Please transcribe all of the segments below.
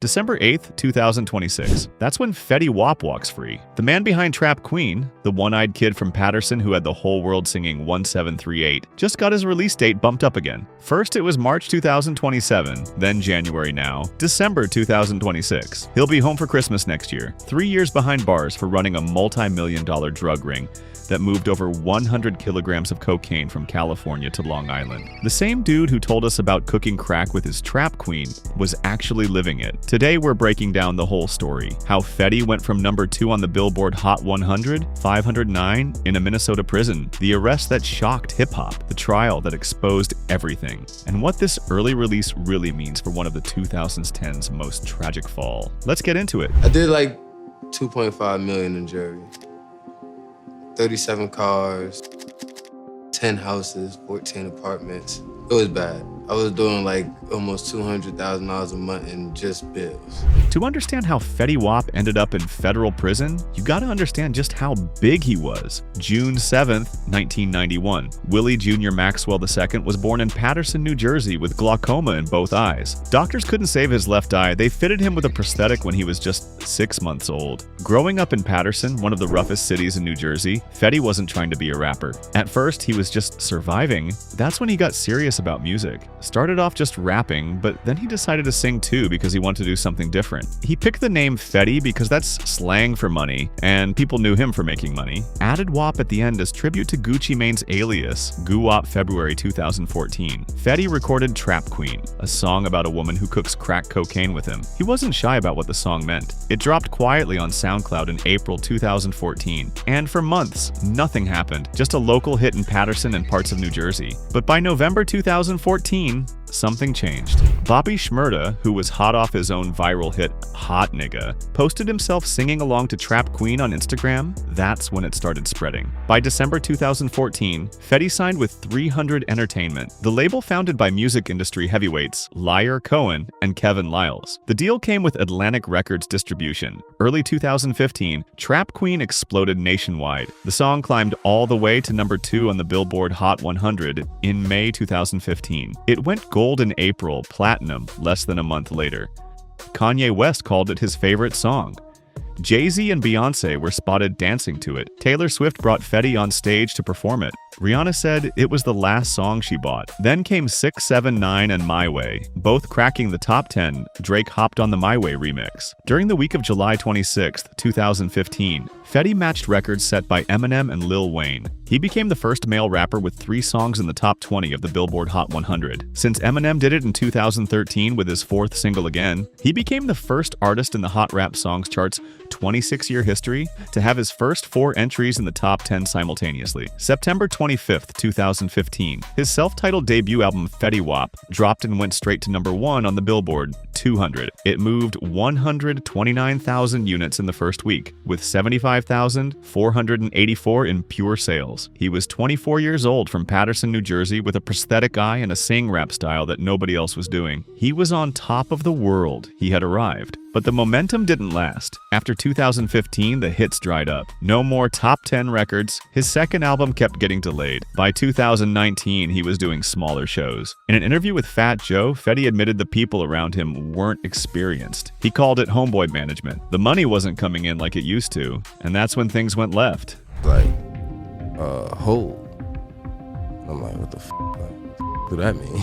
December 8th, 2026. That's when Fetty Wap walks free. The man behind Trap Queen, the one-eyed kid from Paterson who had the whole world singing 1738, just got his release date bumped up again. First it was March 2027, then January now, December 2026. He'll be home for Christmas next year, 3 years behind bars for running a multi-million-dollar drug ring that moved over 100 kilograms of cocaine from California to Long Island. The same dude who told us about cooking crack with his Trap Queen was actually living it. Today we're breaking down the whole story. How Fetty went from number 2 on the Billboard Hot 100, 509 in a Minnesota prison, the arrest that shocked hip-hop, the trial that exposed everything, and what this early release really means for one of the 2010's most tragic fall. Let's get into it. I did like 2.5 million in jury. 37 cars, 10 houses, 14 apartments. It was bad. I was doing like almost $200,000 a month in just bills. To understand how Fetty Wap ended up in federal prison, you gotta understand just how big he was. June 7th, 1991. Willie Jr. Maxwell II was born in Paterson, New Jersey with glaucoma in both eyes. Doctors couldn't save his left eye. They fitted him with a prosthetic when he was just 6 months old. Growing up in Paterson, one of the roughest cities in New Jersey, Fetty wasn't trying to be a rapper. At first, he was just surviving. That's when he got serious about music. Started off just rapping, but then he decided to sing too because he wanted to do something different. He picked the name Fetty because that's slang for money, and people knew him for making money. Added Wap at the end as tribute to Gucci Mane's alias, Goo Wap February 2014. Fetty recorded Trap Queen, a song about a woman who cooks crack cocaine with him. He wasn't shy about what the song meant. It dropped quietly on SoundCloud in April 2014, and for months, nothing happened, just a local hit in Paterson and parts of New Jersey. But by November 2014, something changed. Bobby Shmurda, who was hot off his own viral hit Hot Nigga, posted himself singing along to Trap Queen on Instagram. That's when it started spreading. By December 2014, Fetty signed with 300 Entertainment, the label founded by music industry heavyweights Liar Cohen and Kevin Liles. The deal came with Atlantic Records distribution. Early 2015, Trap Queen exploded nationwide. The song climbed all the way to number 2 on the Billboard Hot 100 in May 2015. It went gold in April, platinum less than a month later. Kanye West called it his favorite song. Jay-Z and Beyoncé were spotted dancing to it. Taylor Swift brought Fetty on stage to perform it. Rihanna said it was the last song she bought. Then came 6, 7, 9 and My Way, both cracking the top 10. Drake hopped on the My Way remix. During the week of July 26, 2015, Fetty matched records set by Eminem and Lil Wayne. He became the first male rapper with 3 songs in the top 20 of the Billboard Hot 100. Since Eminem did it in 2013 with his 4th single Again, he became the first artist in the Hot Rap Songs chart's 26-year history to have his first 4 entries in the top 10 simultaneously. September 25th, 2015, his self-titled debut album Fetty Wap dropped and went straight to number 1 on the Billboard 200. It moved 129,000 units in the first week, with 75,484 in pure sales. He was 24 years old from Paterson, New Jersey, with a prosthetic eye and a sing rap style that nobody else was doing. He was on top of the world. He had arrived. But the momentum didn't last. After 2015, the hits dried up. No more top 10 records. His second album kept getting delayed. By 2019, he was doing smaller shows. In an interview with Fat Joe, Fetty admitted the people around him weren't experienced. He called it homeboy management. The money wasn't coming in like it used to, and that's when things went left. Like, hold. I'm like, what the f*** do that mean?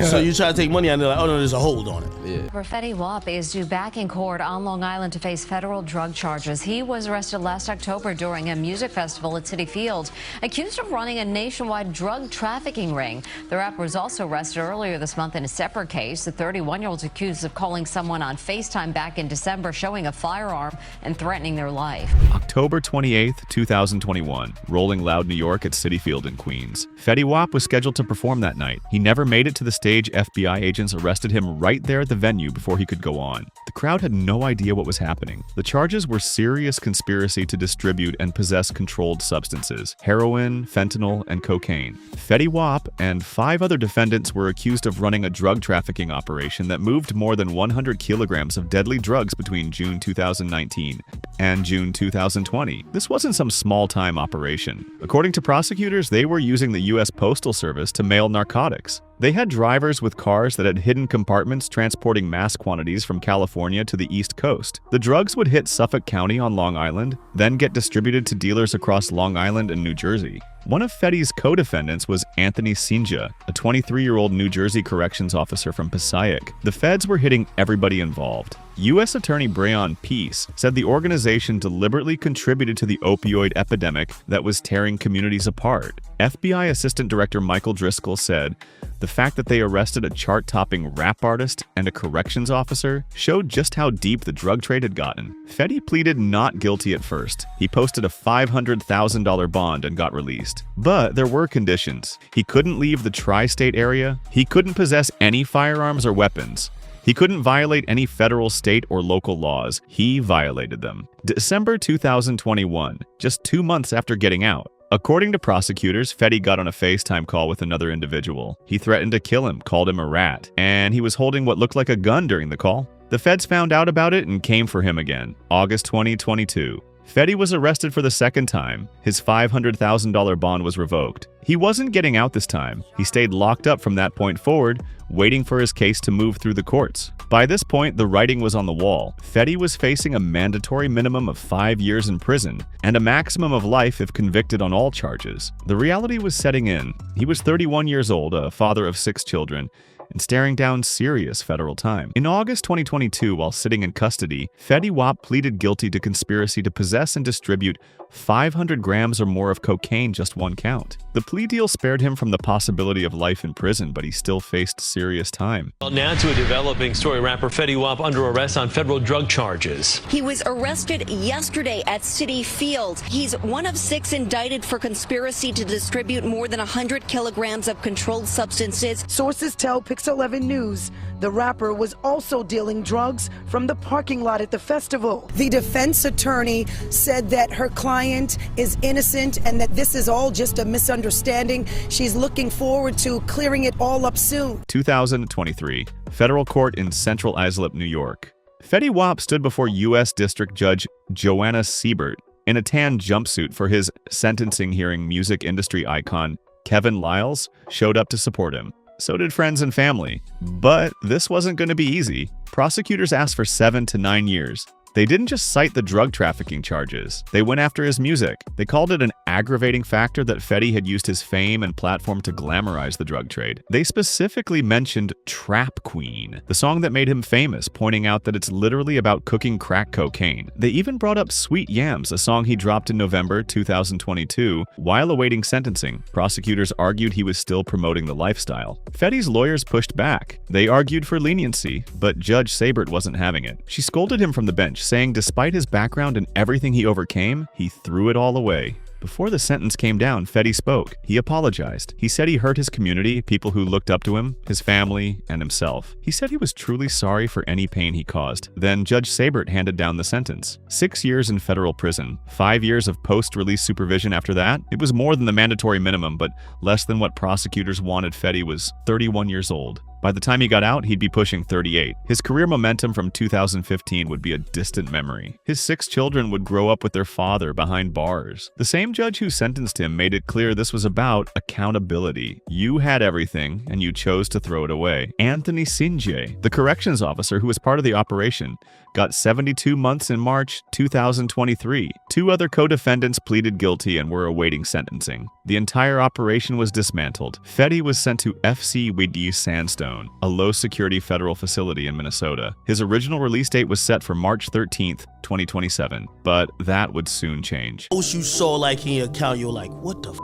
So you try to take money out and they're like, oh no, there's a hold on it. Yeah. Fetty Wap is due back in court on Long Island to face federal drug charges. He was arrested last October during a music festival at City Field, accused of running a nationwide drug trafficking ring. The rapper was also arrested earlier this month in a separate case. The 31-year-old is accused of calling someone on FaceTime back in December, showing a firearm and threatening their life. October 28th, 2021, Rolling Loud, New York at City Field in Queens. Fetty Wap was scheduled to perform that night. He never made it to the stage. FBI agents arrested him right there at the venue before he could go on. The crowd had no idea what was happening. The charges were serious conspiracy to distribute and possess controlled substances, heroin, fentanyl, and cocaine. Fetty Wap and 5 other defendants were accused of running a drug trafficking operation that moved more than 100 kilograms of deadly drugs between June 2019 and June 2020. This wasn't some small-time operation. According to prosecutors, they were using the U.S. Postal Service to mail narcotics. They had drivers with cars that had hidden compartments transporting mass quantities from California to the East Coast. The drugs would hit Suffolk County on Long Island, then get distributed to dealers across Long Island and New Jersey. One of Fetty's co-defendants was Anthony Sinja, a 23-year-old New Jersey corrections officer from Passaic. The feds were hitting everybody involved. U.S. Attorney Breon Peace said the organization deliberately contributed to the opioid epidemic that was tearing communities apart. FBI Assistant Director Michael Driscoll said, "The fact that they arrested a chart-topping rap artist and a corrections officer showed just how deep the drug trade had gotten." Fetty pleaded not guilty at first. He posted a $500,000 bond and got released. But there were conditions. He couldn't leave the tri-state area. He couldn't possess any firearms or weapons. He couldn't violate any federal, state, or local laws. He violated them. December 2021, just 2 months after getting out. According to prosecutors, Fetty got on a FaceTime call with another individual. He threatened to kill him, called him a rat, and he was holding what looked like a gun during the call. The feds found out about it and came for him again. August 2022. Fetty was arrested for the second time. His $500,000 bond was revoked. He wasn't getting out this time. He stayed locked up from that point forward, waiting for his case to move through the courts. By this point, the writing was on the wall. Fetty was facing a mandatory minimum of 5 years in prison and a maximum of life if convicted on all charges. The reality was setting in. He was 31 years old, a father of 6 children, and staring down serious federal time. In August 2022, while sitting in custody, Fetty Wap pleaded guilty to conspiracy to possess and distribute 500 grams or more of cocaine, just one count. The plea deal spared him from the possibility of life in prison, but he still faced serious time. Well, now to a developing story. Rapper Fetty Wap under arrest on federal drug charges. He was arrested yesterday at Citi Field. He's one of 6 indicted for conspiracy to distribute more than 100 kilograms of controlled substances. Sources tell Pix 11 News the rapper was also dealing drugs from the parking lot at the festival. The defense attorney said that her client is innocent and that this is all just a misunderstanding. She's looking forward to clearing it all up soon. 2023, federal court in Central Islip, New York. Fetty Wap stood before U.S. District Judge Joanna Siebert in a tan jumpsuit for his sentencing hearing. Music industry icon Kevin Liles showed up to support him. So did friends and family. But this wasn't going to be easy. Prosecutors asked for 7 to 9 years. They didn't just cite the drug trafficking charges. They went after his music. They called it an aggravating factor that Fetty had used his fame and platform to glamorize the drug trade. They specifically mentioned Trap Queen, the song that made him famous, pointing out that it's literally about cooking crack cocaine. They even brought up Sweet Yams, a song he dropped in November 2022 while awaiting sentencing. Prosecutors argued he was still promoting the lifestyle. Fetty's lawyers pushed back. They argued for leniency, but Judge Siebert wasn't having it. She scolded him from the bench, saying despite his background and everything he overcame, he threw it all away. Before the sentence came down, Fetty spoke. He apologized. He said he hurt his community, people who looked up to him, his family, and himself. He said he was truly sorry for any pain he caused. Then Judge Siebert handed down the sentence. 6 years in federal prison, 5 years of post-release supervision after that. It was more than the mandatory minimum, but less than what prosecutors wanted. Fetty was 31 years old. By the time he got out, he'd be pushing 38. His career momentum from 2015 would be a distant memory. His 6 children would grow up with their father behind bars. The same judge who sentenced him made it clear this was about accountability. You had everything, and you chose to throw it away. Anthony Sinja, the corrections officer who was part of the operation, got 72 months in March 2023. 2 other co-defendants pleaded guilty and were awaiting sentencing. The entire operation was dismantled. Fetty was sent to FC Widi Sandstone, a low-security federal facility in Minnesota. His original release date was set for March 13th, 2027, but that would soon change. Most you saw like in your account, you're like, what the f?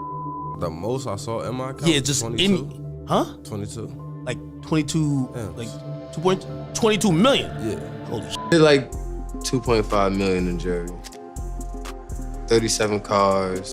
The most I saw in my account? Yeah, just 22. Huh? 22. Like 22, Yeah. like 22 million? Yeah. Holy shit. Did like 2.5 million in jewelry. 37 cars,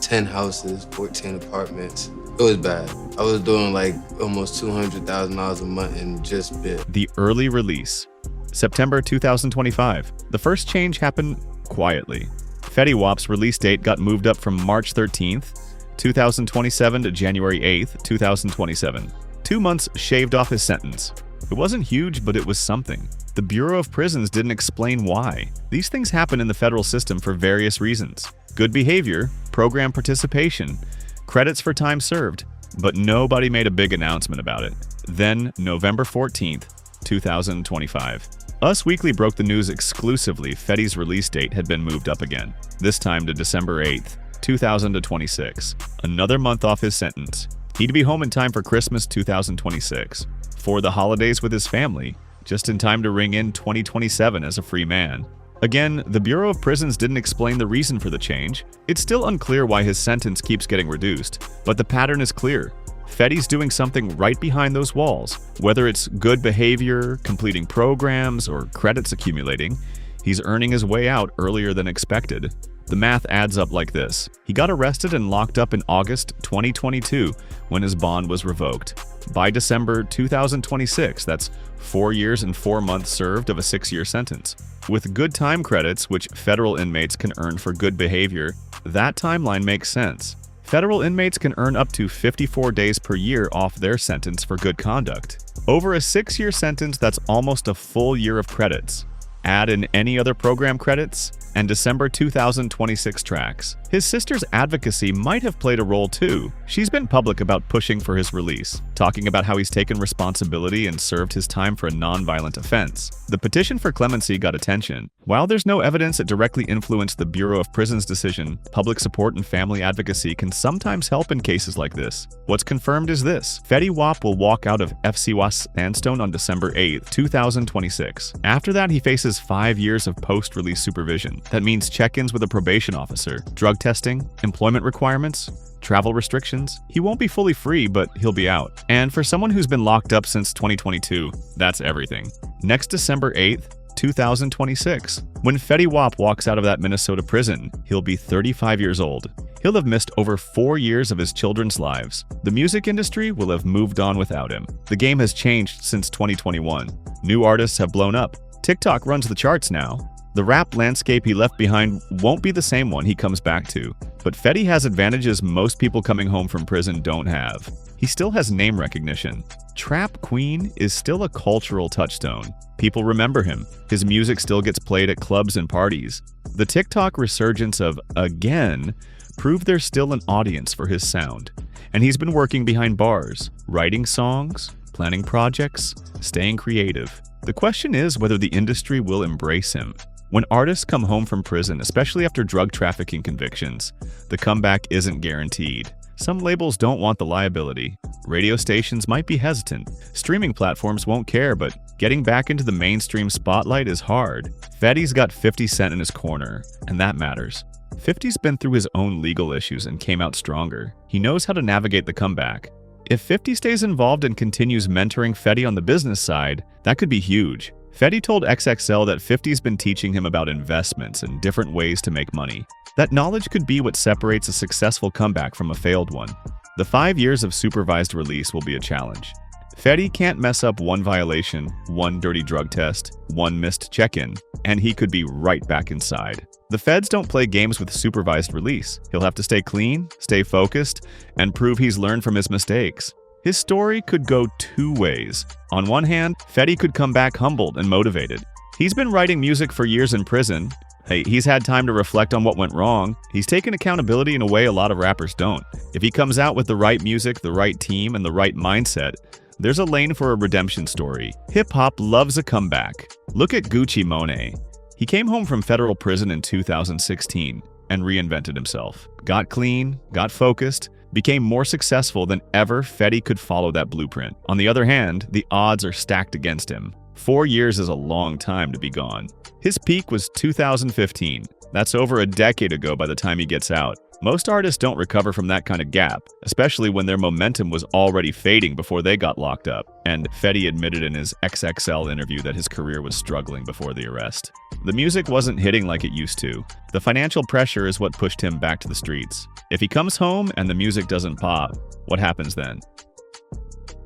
10 houses, 14 apartments. It was bad. I was doing like almost $200,000 a month in just bit. The early release. September 2025. The first change happened quietly. Fetty Wap's release date got moved up from March 13th, 2027 to January 8th, 2027. 2 months shaved off his sentence. It wasn't huge, but it was something. The Bureau of Prisons didn't explain why. These things happen in the federal system for various reasons. Good behavior, program participation, credits for time served. but nobody made a big announcement about it. Then, November 14th, 2025. Us Weekly broke the news exclusively Fetty's release date had been moved up again, this time to December 8th, 2026. Another month off his sentence. He'd be home in time for Christmas 2026, for the holidays with his family, just in time to ring in 2027 as a free man. Again, the Bureau of Prisons didn't explain the reason for the change. It's still unclear why his sentence keeps getting reduced, but the pattern is clear. Fetty's doing something right behind those walls. Whether it's good behavior, completing programs, or credits accumulating, he's earning his way out earlier than expected. The math adds up like this. He got arrested and locked up in August 2022 when his bond was revoked. By December 2026, that's 4 years and 4 months served of a 6-year sentence. With good time credits, which federal inmates can earn for good behavior, that timeline makes sense. Federal inmates can earn up to 54 days per year off their sentence for good conduct. Over a 6-year sentence, that's almost a full year of credits. Add in any other program credits, and December 2026 tracks. His sister's advocacy might have played a role too. She's been public about pushing for his release, talking about how he's taken responsibility and served his time for a non-violent offense. The petition for clemency got attention. While there's no evidence that directly influenced the Bureau of Prisons' decision, public support and family advocacy can sometimes help in cases like this. What's confirmed is this: Fetty Wap will walk out of FCWAS Sandstone on December 8, 2026. After that, he faces 5 years of post-release supervision. That means check-ins with a probation officer, drug testing, employment requirements, travel restrictions. He won't be fully free, but he'll be out. And for someone who's been locked up since 2022, that's everything. Next December 8th, 2026. When Fetty Wap walks out of that Minnesota prison, he'll be 35 years old. He'll have missed over 4 years of his children's lives. The music industry will have moved on without him. The game has changed since 2021. New artists have blown up. TikTok runs the charts now. The rap landscape he left behind won't be the same one he comes back to. But Fetty has advantages most people coming home from prison don't have. He still has name recognition. Trap Queen is still a cultural touchstone. People remember him. His music still gets played at clubs and parties. The TikTok resurgence of Again proved there's still an audience for his sound. And he's been working behind bars, writing songs, planning projects, staying creative. The question is whether the industry will embrace him. When artists come home from prison, especially after drug trafficking convictions, the comeback isn't guaranteed. Some labels don't want the liability. Radio stations might be hesitant. Streaming platforms won't care, but getting back into the mainstream spotlight is hard. Fetty's got 50 Cent in his corner, and that matters. 50's been through his own legal issues and came out stronger. He knows how to navigate the comeback. If 50 stays involved and continues mentoring Fetty on the business side, that could be huge. Fetty told XXL that 50's been teaching him about investments and different ways to make money. That knowledge could be what separates a successful comeback from a failed one. The 5 years of supervised release will be a challenge. Fetty can't mess up one violation, one dirty drug test, one missed check-in, and he could be right back inside. The feds don't play games with supervised release. He'll have to stay clean, stay focused, and prove he's learned from his mistakes. His story could go two ways. On one hand, Fetty could come back humbled and motivated. He's been writing music for years in prison. Hey, he's had time to reflect on what went wrong. He's taken accountability in a way a lot of rappers don't. If he comes out with the right music, the right team, and the right mindset, there's a lane for a redemption story. Hip-hop loves a comeback. Look at Gucci Monet. He came home from federal prison in 2016 and reinvented himself. Got clean, got focused, became more successful than ever. Fetty could follow that blueprint. On the other hand, the odds are stacked against him. 4 years is a long time to be gone. His peak was 2015. That's over a decade ago by the time he gets out. Most artists don't recover from that kind of gap, especially when their momentum was already fading before they got locked up. And Fetty admitted in his XXL interview that his career was struggling before the arrest. The music wasn't hitting like it used to. The financial pressure is what pushed him back to the streets. If he comes home and the music doesn't pop, what happens then?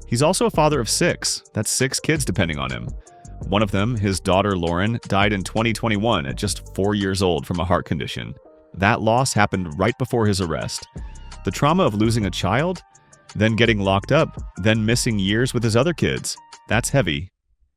He's also a father of 6. That's 6 kids depending on him. One of them, his daughter Lauren, died in 2021 at just 4 years old from a heart condition. That loss happened right before his arrest. The trauma of losing a child, then getting locked up, then missing years with his other kids, that's heavy.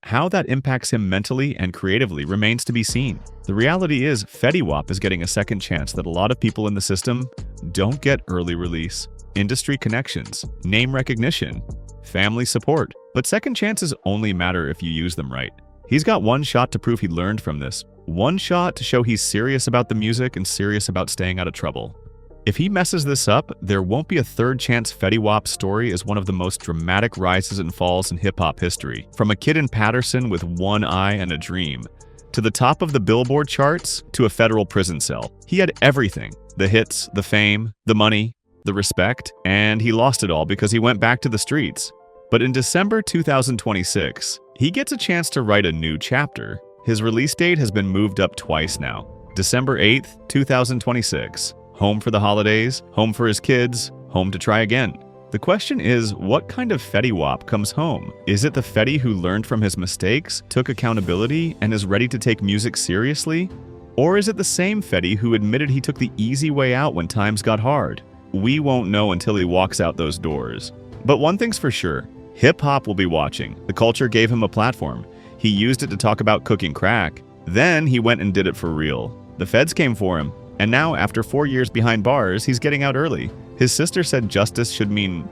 How that impacts him mentally and creatively remains to be seen. The reality is, Fetty Wap is getting a second chance that a lot of people in the system don't get early release. industry connections, name recognition, family support. But second chances only matter if you use them right. He's got one shot to prove he learned from this. One shot to show he's serious about the music and serious about staying out of trouble. If he messes this up, there won't be a third chance. Fetty Wap's story is one of the most dramatic rises and falls in hip-hop history. From a kid in Paterson with one eye and a dream, to the top of the Billboard charts, to a federal prison cell. He had everything. The hits, the fame, the money, the respect, and he lost it all because he went back to the streets. But in December 2026, he gets a chance to write a new chapter. His release date has been moved up twice now. December 8th, 2026. Home for the holidays, home for his kids, home to try again. The question is, what kind of Fetty Wap comes home? Is it the Fetty who learned from his mistakes, took accountability, and is ready to take music seriously? Or is it the same Fetty who admitted he took the easy way out when times got hard? We won't know until he walks out those doors. But one thing's for sure, hip-hop will be watching. The culture gave him a platform. He used it to talk about cooking crack. Then he went and did it for real. The feds came for him. And now, after 4 years behind bars, he's getting out early. His sister said justice should mean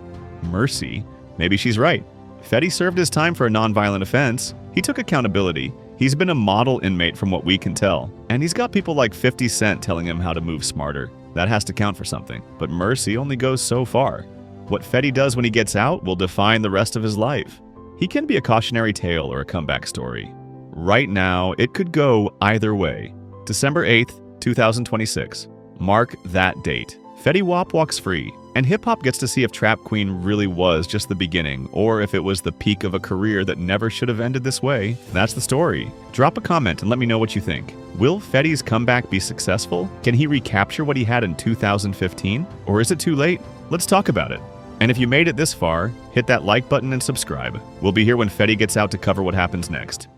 mercy. Maybe she's right. Fetty served his time for a nonviolent offense. He took accountability. He's been a model inmate from what we can tell. And he's got people like 50 Cent telling him how to move smarter. That has to count for something. But mercy only goes so far. What Fetty does when he gets out will define the rest of his life. He can be a cautionary tale or a comeback story. Right now, it could go either way. December 8th, 2026. Mark that date. Fetty Wap walks free, and hip-hop gets to see if Trap Queen really was just the beginning, or if it was the peak of a career that never should have ended this way. That's the story. Drop a comment and let me know what you think. Will Fetty's comeback be successful? Can he recapture what he had in 2015? Or is it too late? Let's talk about it. And if you made it this far, hit that like button and subscribe. We'll be here when Fetty gets out to cover what happens next.